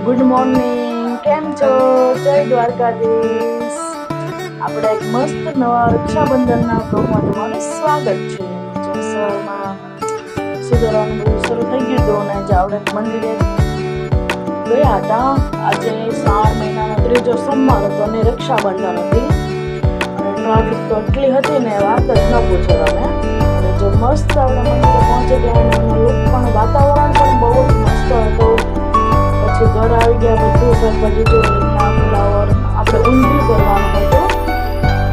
Good morning, કેમ છો? જય દ્વારકાધીશ. આપણે એક મસ્ત નવા રક્ષાબંધનના બ્લોગમાં તમારું સ્વાગત છે. સવારમાં સુધારવાનું બધું શરૂ થઈ ગયું હતું અને આજે આપણે મંદિરે ગયા હતા. આજે શ્રાવણ મહિનાનો ત્રીજો સોમવાર હતો અને રક્ષાબંધન હતી અને ટ્રાફિક તો એટલી હતી ને વાત જ ન પૂછો તમે. અને જો મસ્ત આપણે મંદિરે પહોંચી ગયા અને લુક પણ વાતાવરણ પણ બહુ જ મસ્ત હતું. પછી ઘર આવી ગયા, બધું શાકભાજી જો રીતના ફ્લાવર આપણે ઊંધિયું કરવાનું હતું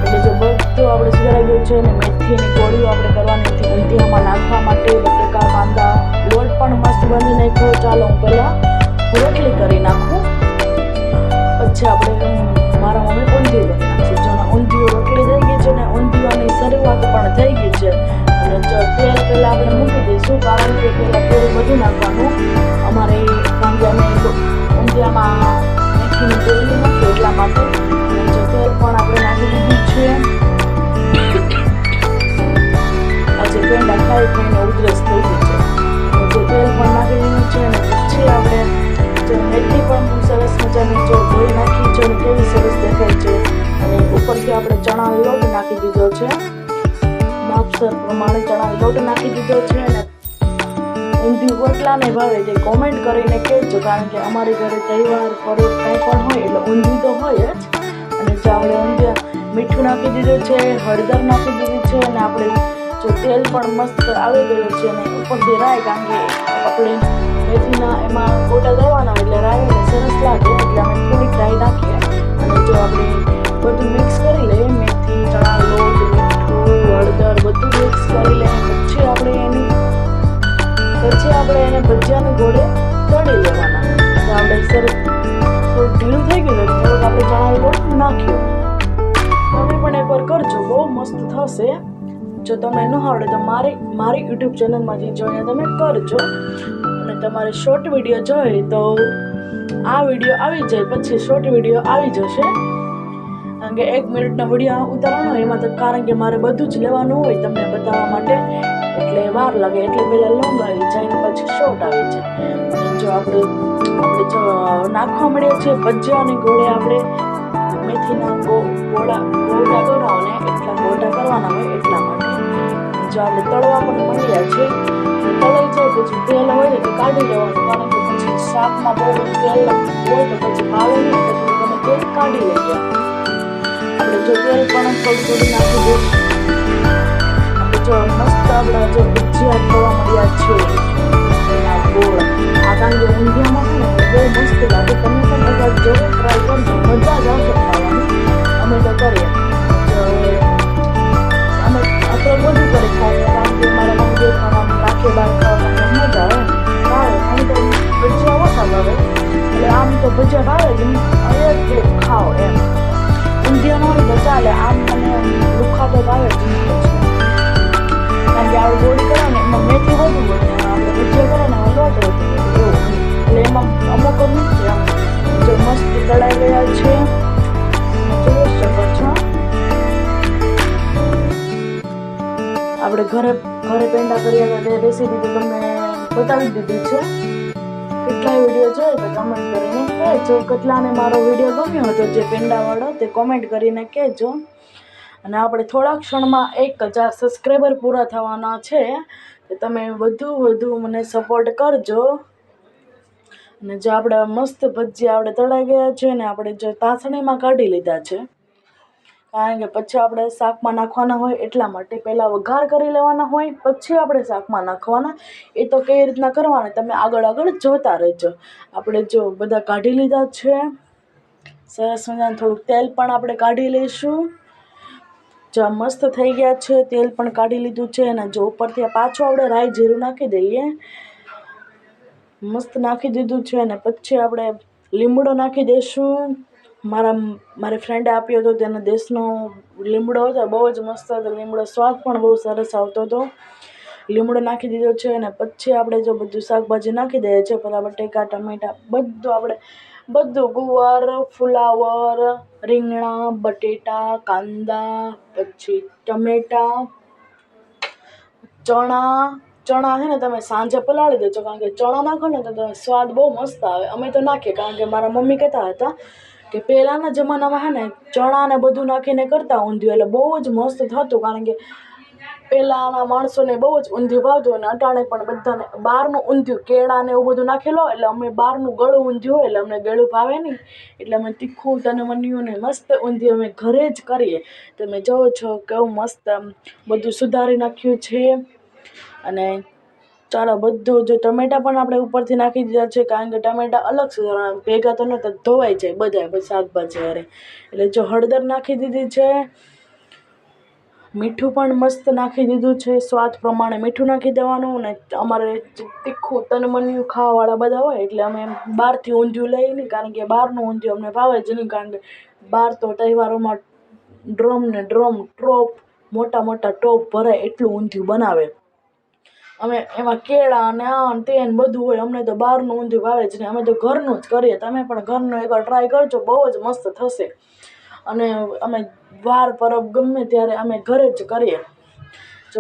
એટલે જો બધું આપણે સુધારાઈ ગયું છે. અને મેથીની ગોળીઓ આપણે કરવાની હતી ઊંધિયામાં નાખવા માટે. બટેકા, કાંદા, લોટ પણ મસ્ત બાંધી નાખ્યો. ચાલો હું પહેલાં રોટલી કરી નાખું, પછી આપણે મારા મમ્મી ઊંધિયું કરી નાખશું. જો ઊંધિયું રોટલી થઈ ગઈ છે ને ઊંધિયાની શરૂઆત પણ થઈ ગઈ છે. અને જો તેલ પહેલાં આપણે મૂકી દઈશું, કારણ કે પહેલાં તેલ બધું નાખવાનું અમારે, કારણ કે અમે ઊંધિયામાં મેથીની ગોળીઓ નાખીએ એટલા માટે. અને જો તેલ પણ આપણે નાખી દીધું છે. આજે પેંડા ખાઈ ખાઈને ઉધરસ થઈ ગઈ છે. જો તેલ પણ નાખી દીધું છે અને પછી આપણે જો મેથી પણ સરસ મજાની જો ધોઈ નાખી છે અને કેવી સરસ દેખાય છે. અને ઉપરથી આપણે ચણાનો લોટ નાખી દીધો છે, માપસર પ્રમાણે ચણાનો લોટ નાખી દીધો છે. અને ઊંધિયું કેટલાને ભાવે તે કોમેન્ટ કરીને કહેજો, કારણ કે અમારી ઘરે તહેવાર પર કંઈ પણ હોય એટલે ઊંધિયું તો હોય જ. અને જો આપણે ઊંધિયા મીઠું નાખી દીધું છે, હળદર નાખી દીધી છે અને આપણે જો તેલ પણ મસ્ત આવી ગયું છે. અને ઉપરથી રાઈ, કારણ કે આપણે મેથીના એમાં ગોટા દળવાના એટલે રાઈને સરસ લાગે એટલે અમે થોડીક રાઈ નાખીએ. અને જો આપણે બધું મિક્સ કરી લઈએ, મેથી, ચણા લોટ, મીઠું, હળદર બધું મિક્સ કરી લઈએ. પછી આપણે એને ભજીયાને ગોળે તળી લેવાના. તો આપણે સરસ થોડું ઢીલું થઈ ગયું ને થોડુંક આપણે ચણાનો લોટ નાખ્યો. તમે પણ એકવાર કરજો, બહુ મસ્ત થશે. જો તમને ન આવડે તો મારી યુટ્યુબ ચેનલમાંથી જોઈને તમે કરજો. અને તમારે શોર્ટ વિડીયો જોઈએ તો આ વિડીયો આવી જાય પછી શોર્ટ વિડીયો આવી જશે. કારણ કે 1 મિનિટનો વિડીયો ઉતારવાનો હોય એમાં તો, કારણ કે મારે બધું જ લેવાનું હોય તમને બતાવવા માટે એટલે વાર લાગે. એટલે પહેલાં લોંગ આવી જાય ને પછી શોર્ટ આવી જાય. જો આપણે જો નાખવા મળીએ છીએ ભજીયાની ગોળે, આપણે મેથીના ગોટા કરવાને એટલા ગોટા કરવાના હોય એટલા માટે. જો આપણે તળવા પણ માંડ્યા છે, તળાઈ જાય પછી તેલ હોય તો કાઢી લેવાનું, કારણ કે પછી શાકમાં બહુ તેલ હોય તો પછી ભાવે નહીં, એટલે તમે તેલ કાઢી લઈએ. આપણે જો તેલ પણ થોડું નાખી દઈશું. આપણે જો મસ્ત આપણા જો ભજીયા થવા મળ્યા છે એના ગોળ. આ કારણ કે ઊંધિયામાં છે ને બહુ મસ્ત લાગે. તમે પણ એકવાર જરૂર ટ્રાય કરજો, મજા જ આવશે ખાવાની. અમે તો કરીએ, અમે આપણે બધું કરી ખાઈએ, કારણ કે મારા મમ્મી ખાવાનું રાખે બહાર ખાવામાં મજા આવે. મને તો ભજીયા ઓછા ભાવે, એટલે આમ તો ભજીયા ભાવે જ હવે ખાઓ એમ. ઊંધિયામાં હોય તો ચાલે, આમ મને લુખા તો ભાવે જ નહીં. કારણ કે આપણે ગોળી કરે ને એમાં મેથી વધુ હોય ને આપણે ભજીયા કરે ને એમાં લોટ વધુ હોય એવું. એટલે એમાં અમુક નથી. આમ જો મસ્ત તળાઈ ગયા છે, જોઈ શકો છો. આપણે ઘરે પેંડા કર્યા હતા રેસીપી તો તમને બતાવી દીધી છે. કેટલાય વિડીયો જોઈએ તો કમેન્ટ કરીને કહેજો. કેટલાને મારો વિડીયો ગમ્યો હતો જે પેંડાવાળો તે કોમેન્ટ કરીને કહેજો. અને આપણે થોડા ક્ષણમાં 1000 સબસ્ક્રાઈબર પૂરા થવાના છે, તો તમે વધુ મને સપોર્ટ કરજો. અને જો આપણે મસ્ત ભજીયા આપણે તળાઈ ગયા છે ને આપણે જો તાસણીમાં કાઢી લીધા છે, કારણ કે પછી આપણે શાકમાં નાખવાના હોય એટલા માટે. પહેલાં વઘાર કરી લેવાના હોય પછી આપણે શાકમાં નાખવાના. એ તો કેવી રીતના કરવાના તમે આગળ જોતા રહેજો. આપણે જો બધા કાઢી લીધા છે સરસ મજાનું. થોડુંક તેલ પણ આપણે કાઢી લઈશું. જો મસ્ત થઈ ગયા છે, તેલ પણ કાઢી લીધું છે. અને જો ઉપરથી પાછું આપણે રાઈ જીરું નાખી દઈએ, મસ્ત નાખી દીધું છે. અને પછી આપણે લીમડો નાખી દઈશું. મારી ફ્રેન્ડે આપ્યો હતો, તેનો દેશનો લીમડો હતો, બહુ જ મસ્ત હતો લીમડો, સ્વાદ પણ બહુ સરસ આવતો હતો. લીમડો નાખી દીધો છે. અને પછી આપણે જો બધું શાકભાજી નાખી દઈએ છીએ, પહેલાં બટેકા, ટમેટા બધું ગુવાર, ફુલાવર, રીંગણા, બટેટા, કાંદા, પછી ટમેટા, ચણા ચણા છે ને તમે સાંજે પલાળી દેજો, કારણ કે ચણા નાખો ને તો સ્વાદ બહુ મસ્ત આવે. અમે તો નાખીએ, કારણ કે મારા મમ્મી કહેતા હતા કે પહેલાંના જમાનામાં છે ને ચણા ને બધું નાખીને કરતા ઊંધિયું, એટલે બહુ જ મસ્ત થતું. કારણ કે પહેલાંના માણસોને બહુ જ ઊંધિયું ભાવતું, અને અટાણે પણ બધાને બહારનું ઊંધિયું, કેળા ને એવું બધું નાખેલું હોય, એટલે અમે બહારનું ગળું ઊંધિયું હોય એટલે અમને ગળું ભાવે નહીં, એટલે અમે તીખું તનમન્યું ને મસ્ત ઊંધિયું અમે ઘરે જ કરીએ. તમે જોવો છો કેવું મસ્ત બધું સુધારી નાખ્યું છે. અને ચાલો બધું જો ટમેટા પણ આપણે ઉપરથી નાખી દીધા છે, કારણ કે ટમેટા અલગ સુધારવાના, ભેગા તો નહોતા, ધોવાઈ જાય બધા શાકભાજી હારે. એટલે જો હળદર નાખી દીધી છે, મીઠું પણ મસ્ત નાખી દીધું છે, સ્વાદ પ્રમાણે મીઠું નાખી દેવાનું. ને અમારે તીખું તનમન્યું ખાવાવાળા બધા હોય, એટલે અમે બહારથી ઊંધિયું લઈએ નહીં, કારણ કે બહારનું ઊંધિયું અમને ભાવે જ નહીં. કારણ કે બહાર તો તહેવારોમાં ડ્રમ ટોપ મોટા મોટા ટોપ ભરાય એટલું ઊંધિયું બનાવે. અમે એમાં કેળા અને આ ને તે ને બધું હોય, અમને તો બહારનું ઊંધિયું ભાવે જ નહીં. અમે તો ઘરનું જ કરીએ. તમે પણ ઘરનું એકવાર ટ્રાય કરજો, બહુ જ મસ્ત થશે. અને અમે વાર પરબ ગમે ત્યારે અમે ઘરે જ કરીએ. જો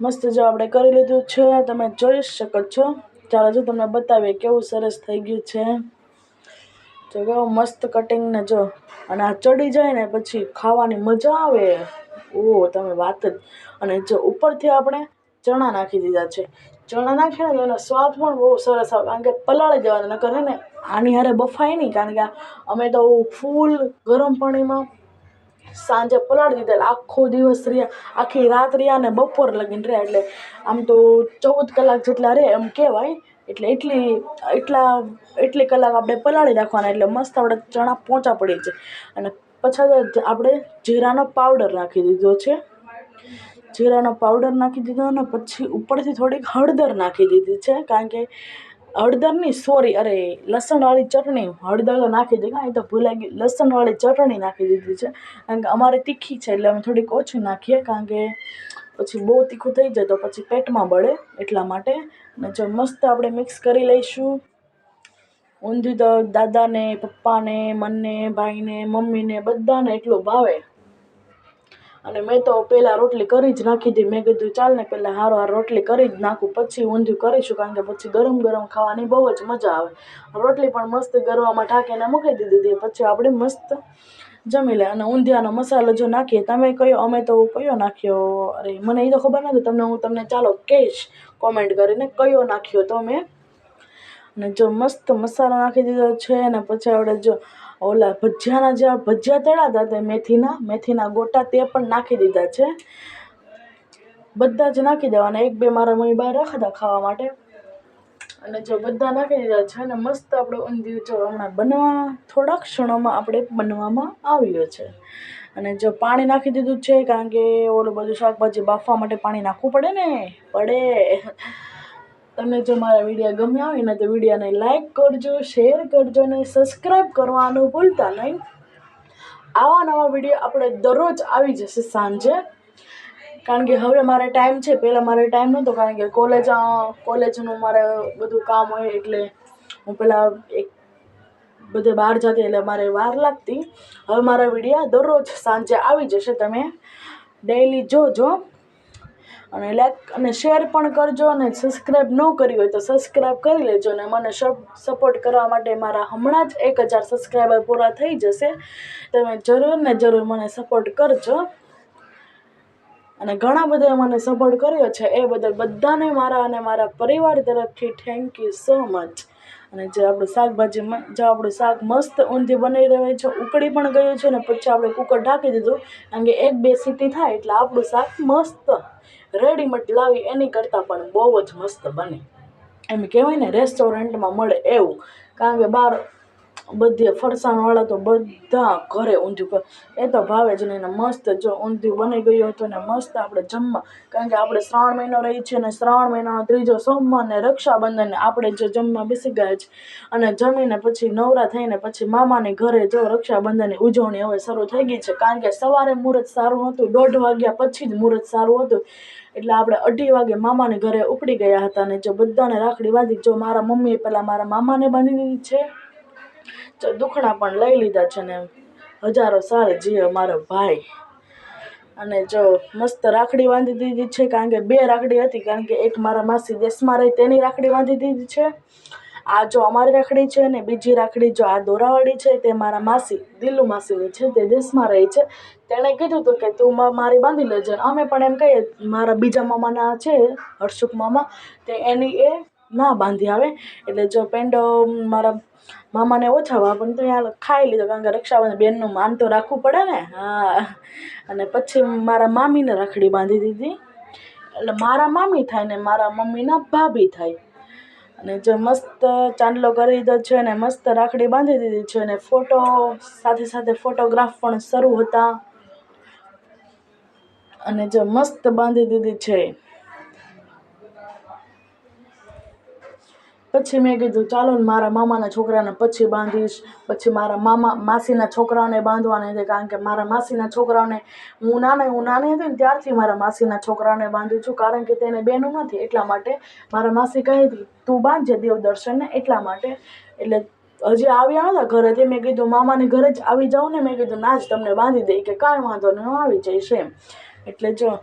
મસ્ત જો આપણે કરી લીધું છે, તમે જોઈ શકો છો. ચાલો જો તમને બતાવીએ કેવું સરસ થઈ ગયું છે. જો કેવો મસ્ત કટિંગ ને જો, અને આ ચડી જાય ને પછી ખાવાની મજા આવે. તમે વાત જ. અને જો ઉપરથી આપણે ચણા નાખી દીધા છે. ચણા નાખીએ ને તો એનો સ્વાદ પણ બહુ સરસ આવે, કારણ કે પલાળી દેવાના, નકર હે ને આની હારે બફાય નહીં. કારણ કે અમે તો ફૂલ ગરમ પાણીમાં સાંજે પલાળી દીધા, એટલે આખો દિવસ રહ્યા, આખી રાત રહ્યા ને બપોર લગીને રહ્યા, એટલે આમ તો 14 કલાક જેટલા રહે એમ કહેવાય. એટલે એટલી કલાક આપણે પલાળી રાખવાના, એટલે મસ્ત આપણે ચણા પોચા પડી જાય. અને પછી આપણે જીરાનો પાવડર નાખી દીધો છે. જીરાનો પાવડર નાખી દીધો, અને પછી ઉપરથી થોડીક હળદર નાખી દીધી છે, કારણ કે લસણવાળી ચટણી, હળદર તો નાખી દે, એ તો ભૂલાઈ ગઈ, લસણવાળી ચટણી નાખી દીધી છે. કારણ કે અમારે તીખી છે, એટલે અમે થોડીક ઓછી નાખીએ, કારણ કે પછી બહુ તીખું થઈ જાય તો પછી પેટમાં બળે, એટલા માટે. અને જો મસ્ત આપણે મિક્સ કરી લઈશું. ઊંધિયું તો દાદાને, પપ્પાને, મને, ભાઈને, મમ્મીને બધાને એટલું ભાવે. અને મેં તો પહેલાં રોટલી કરી જ નાખી હતી. મેં કીધું ચાલ ને પહેલાં હારો રોટલી કરી જ નાખું, પછી ઊંધિયું કરીશું, કારણ કે પછી ગરમ ગરમ ખાવાની બહુ જ મજા આવે. રોટલી પણ મસ્ત ગરવામાં ઢાંકીને મૂકી દીધી, પછી આપણે મસ્ત જમી લે. અને ઊંધિયાનો મસાલો જો નાખીએ, તમે કયો, અમે તો કયો નાખ્યો, અરે મને એ તો ખબર નથી, હું તમને ચાલો કહીશ કોમેન્ટ કરીને કયો નાખ્યો તો મેં. અને જો મસ્ત મસાલો નાખી દીધો છે. અને પછી આપણે જો ઓલા ભજીયા તળ્યા હતા, મેથીના ગોટા, તે પણ નાખી દીધા છે. બધા જ નાખી દેવાના, 1-2 મારા મમ્મી બહાર રાખ્યા હતા ખાવા માટે. અને જો બધા નાખી દીધા છે, અને મસ્ત આપણે ઊંધિયું જો હમણાં થોડાક ક્ષણોમાં આપણે બનવામાં આવ્યો છે. અને જો પાણી નાખી દીધું છે, કારણ કે ઓલું બધું શાકભાજી બાફવા માટે પાણી નાખવું પડે. તમને જો મારા વિડીયો ગમ્યા હોય ને તો વિડીયોને લાઈક કરજો, શેર કરજો અને સબસ્ક્રાઈબ કરવાનું ભૂલતા નહીં. આવા નવા વિડીયો આપણે દરરોજ આવી જશે સાંજે, કારણ કે હવે મારે ટાઈમ છે. પહેલાં મારે ટાઈમ નહોતો, કારણ કે કોલેજનું મારે બધું કામ હોય, એટલે હું પહેલાં બધે બહાર જતી, એટલે મારે વાર લાગતી. હવે મારા વિડીયો દરરોજ સાંજે આવી જશે, તમે ડેઈલી જોજો. અને લાઈક અને શેર પણ કરજો, અને સબસ્ક્રાઈબ ન કરી હોય તો સબસ્ક્રાઈબ કરી લેજો. અને મને સપોર્ટ કરવા માટે મારા હમણાં જ 1000 સબસ્ક્રાઈબર પૂરા થઈ જશે. તમે જરૂર મને સપોર્ટ કરજો. અને ઘણા બધા મને સપોર્ટ કર્યો છે, એ બદલ બધાને મારા અને મારા પરિવાર તરફથી થેન્ક યુ સો મચ. અને જે આપણું શાક મસ્ત ઊંધિયું બની રહ્યું છે, ઉકળી પણ ગયું છે. ને પછી આપણે કુકર ઢાંકી દીધું, કારણ કે 1-2 સીટી થાય એટલે આપણું શાક મસ્ત રેડીમેડ લાવી એની કરતાં પણ બહુ જ મસ્ત બને. એમ કહેવાય ને રેસ્ટોરન્ટમાં મળે એવું, કારણ કે બહાર બધે ફરસાણવાળા તો બધા ઘરે ઊંધિયું એ તો ભાવે જ નહીં. ને મસ્ત જો ઊંધિયું બની ગયું હતું, ને મસ્ત આપણે જમવા, કારણ કે આપણે શ્રાવણ મહિનો રહી છે, ને શ્રાવણ મહિનાનો 3જો સોમવાર ને રક્ષાબંધનને આપણે જો જમવા બેસી ગયા છે. અને જમીને પછી નવરા થઈને પછી મામાને ઘરે જો રક્ષાબંધનની ઉજવણી હવે શરૂ થઈ ગઈ છે, કારણ કે સવારે મુહૂર્ત સારું હતું, 1:30 વાગ્યા પછી જ મુહૂર્ત સારું હતું, એટલે આપણે 2:30 વાગે મામાને ઘરે ઉપડી ગયા હતા. અને જો બધાને રાખડી બાંધી, જો મારા મમ્મીએ પહેલાં મારા મામાને બાંધી દીધી છે, જો દુખણા પણ લઈ લીધા છે. ને 1000 સાલ જીવે મારો ભાઈ. અને જો મસ્ત રાખડી બાંધી દીધી છે, કારણ કે 2 રાખડી હતી, કારણ કે એક મારા માસી દેશમાં રહી તેની રાખડી બાંધી દીધી છે. આ જો અમારી રાખડી છે, ને બીજી રાખડી જો આ દોરાવાળી છે તે મારા માસી દિલ્લુ માસીની છે, તે દેશમાં રહી છે. તેણે કીધું હતું કે તું મારી બાંધી લેજે. અમે પણ એમ કહીએ, મારા બીજા મામાના છે હર્ષુક મામા, તે એની એ ના બાંધી આવે. એટલે જો પેંડો મારા મામાને ઓછા પણ તો યાર ખાઈ લીધો, કારણ કે રક્ષાબંધન બેનનું માન તો રાખવું પડે ને. હા. અને પછી મારા મામીને રાખડી બાંધી દીધી. એટલે મારા મામી થાય ને મારા મમ્મીના ભાભી થાય. અને જો મસ્ત ચાંદલો કરી દીધો છે, અને મસ્ત રાખડી બાંધી દીધી છે, અને ફોટો સાથે સાથે ફોટોગ્રાફ પણ શરૂ હતા. અને જો મસ્ત બાંધી દીધી છે. પછી મેં કીધું ચાલો ને મારા મામાના છોકરાને પછી બાંધીશ. પછી મારા માસીના છોકરાઓને બાંધવાના છે, કારણ કે મારા માસીના છોકરાઓને હું નાની હતી ને ત્યારથી મારા માસીના છોકરાઓને બાંધું છું, કારણ કે તેને બહેનો નથી એટલા માટે. મારા માસી કહી હતી તું બાંધજે દેવદર્શનને, એટલા માટે. એટલે હજી આવ્યા નતા ઘરેથી, મેં કીધું મામાની ઘરે જ આવી જાઉં ને, મેં કીધું ના જ તમને બાંધી દઈ, કે કાંઈ વાંધો નહીં હું આવી જઈશ એમ. એટલે જો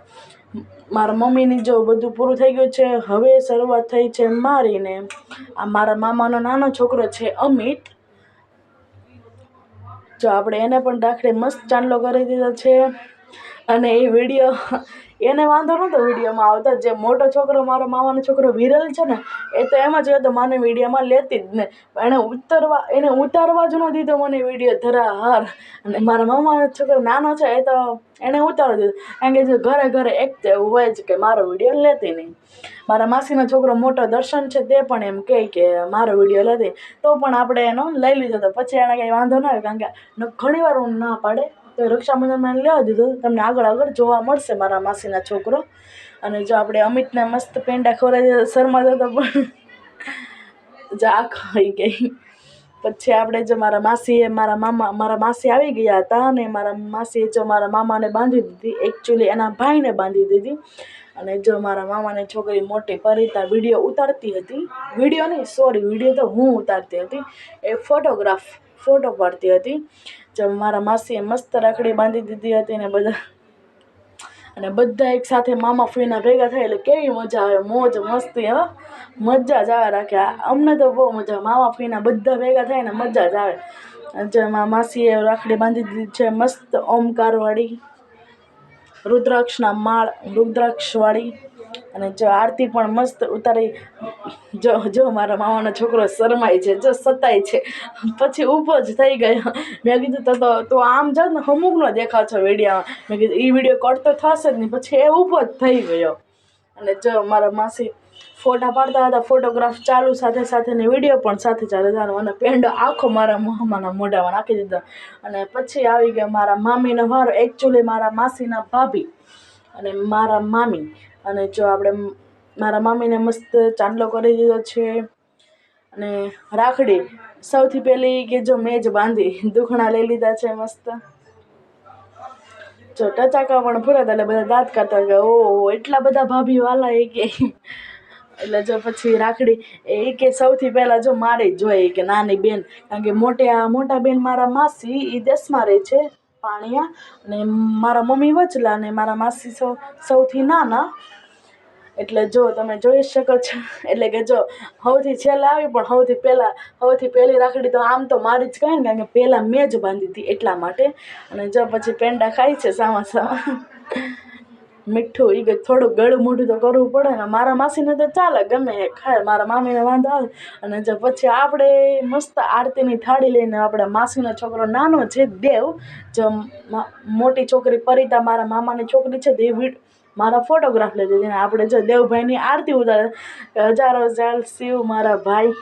મારા મમ્મીની જો બધું પૂરું થઈ ગયું છે. હવે શરૂઆત થઈ છે મારીને. આ મારા મામાનો નાનો છોકરો છે અમિત, જો આપણે એને પણ રાખડી મસ્ત ચાંદલો કરી દીધો છે. અને એ વિડીયો એને વાંધો નહોતો વિડીયોમાં આવતા. જે મોટો છોકરો મારો મામાનો છોકરો વિરલ છે ને, એ તો એમ જ હતો મને વિડીયોમાં લેતી જ ને. એને ઉતારવા જ ન દીધો મને વિડીયો ધરાહાર. અને મારા મામાનો છોકરો નાનો છે એ તો એને ઉતારવા દીધો, કારણ કે જો ઘરે ઘરે એક તો એવું હોય જ કે મારો વિડીયો લેતી નહીં. મારા માસીનો છોકરો મોટો દર્શન છે, તે પણ એમ કહે કે મારો વિડીયો લેતી, તો પણ આપણે એનો લઈ લીધો હતો. પછી એને કંઈ વાંધો ન આવ્યો, કારણ કે ઘણી વાર હું ના પાડે તો રક્ષાબંધનમાં એને લેવા દીધો. તમને આગળ જોવા મળશે મારા માસીના છોકરો. અને જો આપણે અમિતને મસ્ત પેંડા ખવડાવી શરમાતો હતો પણ જો આ ખાઈ ગઈ. પછી આપણે જો મારા માસી આવી ગયા હતા, અને મારા માસીએ જો મારા મામાને બાંધી દીધી, એકચ્યુઅલી એના ભાઈને બાંધી દીધી. અને જો મારા મામાની છોકરી મોટી પરિતા વિડીયો ઉતારતી હતી, વિડીયો તો હું ઉતારતી હતી, એ ફોટો પાડતી હતી. જો મારા માસીએ મસ્ત રાખડી બાંધી દીધી હતી, અને બધા એક સાથે મામા ફોઈના ભેગા થાય એટલે કેવી મજા આવે, મોજ મસ્તી. મજા જ આવે રાખ્યા અમને તો બહુ મજા. મામા ફોઈના બધા ભેગા થાય ને મજા જ આવે. જો મારા માસીએ રાખડી બાંધી દીધી છે મસ્ત ઓમકારવાળી, રુદ્રાક્ષવાળી. અને જો આરતી પણ મસ્ત ઉતારી. જો મારા મામાનો છોકરો શરમાય છે, જો સતાય છે, પછી ઊભો જ થઈ ગયો. મેં કીધું તો આમ જ ને અમુકનો દેખાવ છો વિડીયોમાં. મેં કીધું એ વિડીયો કટ તો થશે જ નહીં. પછી એ ઊભો જ થઈ ગયો. અને જો મારા માસી ફોટા પાડતા હતા, ફોટોગ્રાફ ચાલુ, સાથે સાથેની વિડીયો પણ સાથે ચાલુ થવાનો. અને પેંડો આખો મારા મામાના મોઢામાં નાખી દીધો. અને પછી આવી ગયા મારા મામીનો વારો, એકચ્યુઅલી મારા માસીના ભાભી અને મારા મામી. અને જો આપણે મારા મામીને મસ્ત ચાંદલો કરી દીધો છે. અને રાખડી સૌથી પહેલી કે જો મેં જ બાંધી, દુખણા લઈ લીધા છે મસ્ત. જો ટચાકા પણ ફૂરાતા એટલે બધા દાંત કાઢતા કે ઓહો એટલા બધા ભાભી વાલા એ કે. એટલે જો પછી રાખડી એ કે સૌથી પહેલાં જો મારી જ હોય કે નાની બેન, કારણ કે મોટા બેન મારા માસી એ દેશમાં રહે છે પાણિયા, અને મારા મમ્મી વચલા, અને મારા માસી સૌથી નાના. એટલે જો તમે જોઈ શકો છો. એટલે કે જો સૌથી છેલ્લે આવી, પણ સૌથી પહેલી રાખડી તો આમ તો મારી જ કહે ને, કારણ કે પહેલાં મેં જ બાંધી હતી એટલા માટે. અને જો પછી પેંડા ખાય છે સામા મીઠું, એ થોડું ગળું મોઢું તો કરવું પડે ને. મારા માસીને તો ચાલે, ગમે એ ખાય, મારા મામીને વાંધો આવે. અને જો પછી આપણે મસ્ત આરતીની થાળી લઈને, આપણે માસીનો છોકરો નાનો છે દેવ, જો મોટી છોકરી પરિતા મારા મામાની છોકરી છે, તે મારા ફોટોગ્રાફ લઈ દીધી. આપણે જો દેવભાઈની આરતી ઉતારે, હજારો શિવ મારા ભાઈ.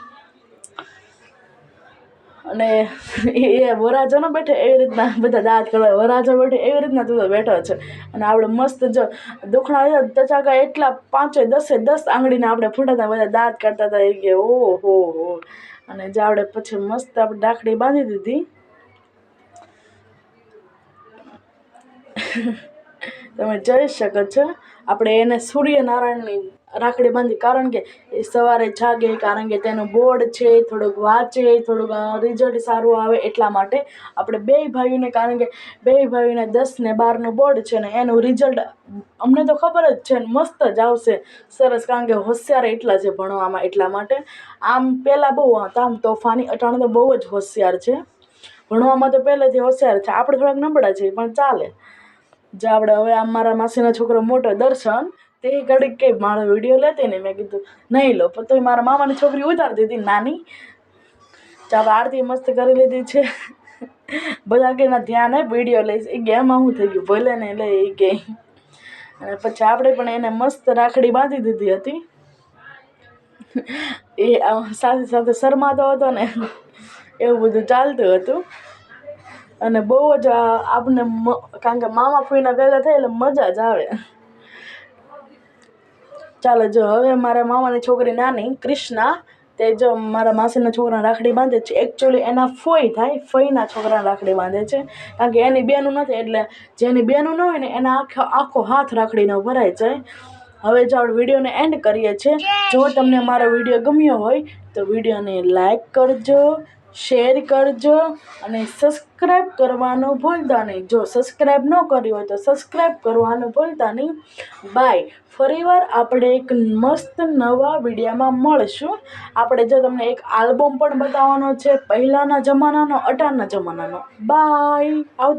અને એ વરાજો ન બેઠે એવી રીતના બધા દાંત કરવા, વરાજો બેઠે એવી રીતના તું તો બેઠો છે. અને આપણે મસ્ત જો દુખણા ટચાકા એટલા 5-10 આંગળીના આપણે ફૂટાતા, બધા દાંત કાઢતા હતા. એ કે ઓહો. અને જે આપણે પછી મસ્ત આપણે રાખડી બાંધી દીધી. તમે જોઈ શકો છો. આપણે એને સૂર્યનારાયણની રાખડી બાંધી, કારણ કે એ સવારે જાગે, કારણ કે તેનું બોર્ડ છે, થોડુંક વાંચે, થોડુંક રિઝલ્ટ સારું આવે, એટલા માટે આપણે બેય ભાઈઓને, કારણ કે બેય ભાઈઓને 10 ને 12નું બોર્ડ છે ને એનું રિઝલ્ટ અમને તો ખબર જ છે ને મસ્ત જ આવશે, સરસ, કારણ કે હોશિયાર એટલા છે ભણવામાં, એટલા માટે. આમ પહેલાં બહુ હતા આમ તોફાની, અટાણે તો બહુ જ હોશિયાર છે ભણવામાં, તો પહેલેથી હોશિયાર છે. આપણે થોડાક નબળા છીએ પણ ચાલે. જે આપણે હવે આમ મારા માસીનો છોકરો મોટો દર્શન, તે ઘડીક કે મારો વિડીયો લેતી ને, મેં કીધું નહીં લો, પણ તોય મારા મામાની છોકરી ઉતારતી હતી નાની. ચાલો આરતી મસ્ત કરી લીધી છે. બધા કે ના ધ્યાન હે વિડીયો લઈશ, એ ગેમમાં શું થઈ ગયું, ભલે ને લે એ કે. અને પછી આપણે પણ એને મસ્ત રાખડી બાંધી દીધી હતી. એ સાથે સાથે શરમાતો હતો ને, એવું બધું ચાલતું હતું. અને બહુ જ આપણે કારણ કે મામા ફોઈના ભેગા થાય એટલે મજા જ આવે. ચાલો જો હવે મારા મામાની છોકરી નાની ક્રિષ્ના, તે જો મારા માસીના છોકરાને રાખડી બાંધે છે. એકચ્યુઅલી એના ફોઈ થાય, ફઈના છોકરાને રાખડી બાંધે છે, કારણ કે એની બેનું નથી, એટલે જેની બેનું ન હોય ને એના આખો હાથ રાખડીનો ભરાઈ જાય. હવે જો આપણે વિડીયોને એન્ડ કરીએ છીએ. જો તમને મારો વિડીયો ગમ્યો હોય તો વિડીયોને લાઈક કરજો, શેર કરજો અને સબસ્ક્રાઈબ કરવાનું ભૂલતા નહીં. જો સબસ્ક્રાઈબ ન કર્યું હોય તો સબસ્ક્રાઈબ કરવાનું ભૂલતા નહીં. બાય. ફરીવાર આપણે એક મસ્ત નવા વિડીયોમાં મળશું. આપણે જો તમને એક આલ્બમ પણ બતાવવાનો છે, પહેલાંના જમાનાનો, અટારના જમાનાનો. બાય. આવતી